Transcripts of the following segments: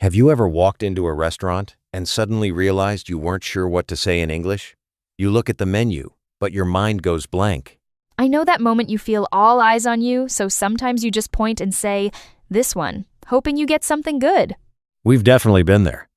Have you ever walked into a restaurant and suddenly realized you weren't sure what to say in English? You look at the menu, but your mind goes blank. I know that moment you feel all eyes on you, so sometimes you just point and say, "This one," hoping you get something good. We've definitely been there.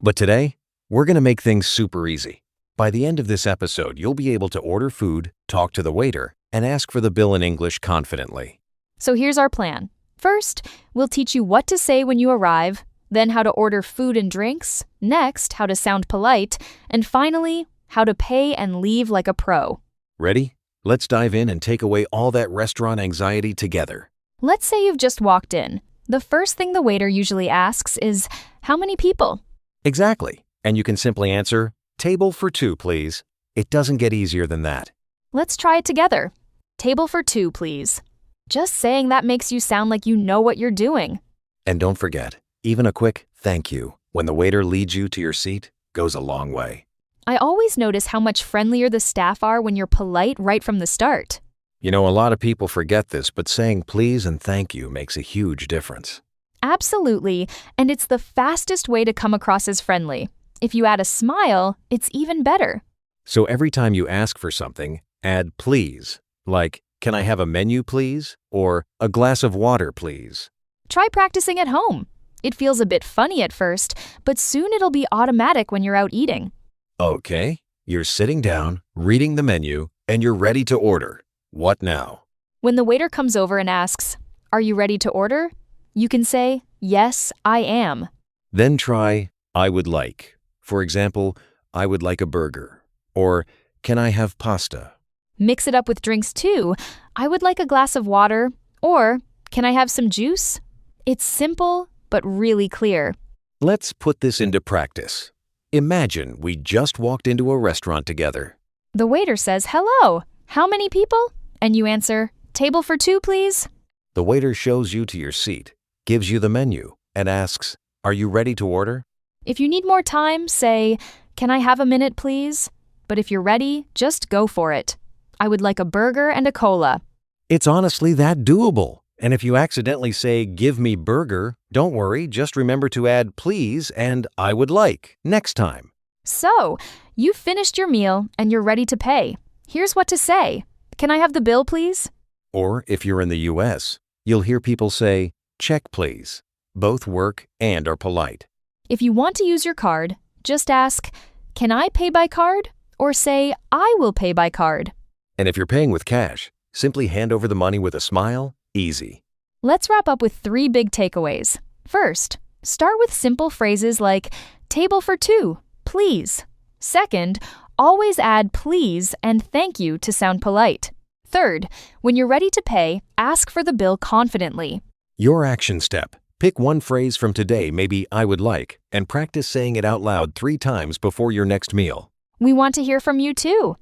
But today, we're going to make things super easy. By the end of this episode, you'll be able to order food, talk to the waiter, and ask for the bill in English confidently. So here's our plan. First, we'll teach you what to say when you arrive, then how to order food and drinks, next, how to sound polite, and finally, how to pay and leave like a pro. Ready? Let's dive in and take away all that restaurant anxiety together. Let's say you've just walked in. The first thing the waiter usually asks is, "How many people?" Exactly. And you can simply answer, "Table for two, please." It doesn't get easier than that. Let's try it together. "Table for two, please." Just saying that makes you sound like you know what you're doing. And don't forget, even a quick thank you when the waiter leads you to your seat goes a long way. I always notice how much friendlier the staff are when you're polite right from the start. You know, a lot of people forget this, but saying please and thank you makes a huge difference. Absolutely, and it's the fastest way to come across as friendly. If you add a smile, it's even better. So every time you ask for something, add please, like, "Can I have a menu, please?" or "A glass of water, please." Try practicing at home. It feels a bit funny at first, but soon it'll be automatic when you're out eating. Okay, you're sitting down, reading the menu, and you're ready to order. What now? When the waiter comes over and asks, "Are you ready to order?" you can say, "Yes, I am." Then try, "I would like." For example, "I would like a burger." Or, "Can I have pasta?" Mix it up with drinks too. "I would like a glass of water," or "Can I have some juice?" It's simple, but really clear. Let's put this into practice. Imagine we just walked into a restaurant together. The waiter says, "Hello, how many people?" And you answer, "Table for two, please." The waiter shows you to your seat, gives you the menu, and asks, "Are you ready to order?" If you need more time, say, "Can I have a minute, please?" But if you're ready, just go for it. "I would like a burger and a cola." It's honestly that doable. And if you accidentally say, "Give me burger," don't worry, just remember to add please and "I would like" next time. So, you've finished your meal and you're ready to pay. Here's what to say. "Can I have the bill, please?" Or if you're in the US, you'll hear people say, "Check, please." Both work and are polite. If you want to use your card, just ask, "Can I pay by card?" Or say, "I will pay by card." And if you're paying with cash, simply hand over the money with a smile. Easy. Let's wrap up with 3 big takeaways. First, start with simple phrases like, "Table for two, please." Second, always add please and thank you to sound polite. Third, when you're ready to pay, ask for the bill confidently. Your action step. Pick one phrase from today, maybe "I would like," and practice saying it out loud 3 times before your next meal. We want to hear from you too.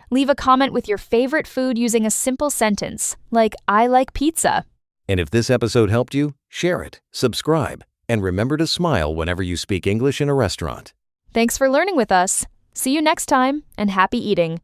Leave a comment with your favorite food using a simple sentence, like, "I like pizza." And if this episode helped you, share it, subscribe, and remember to smile whenever you speak English in a restaurant. Thanks for learning with us. See you next time, and happy eating.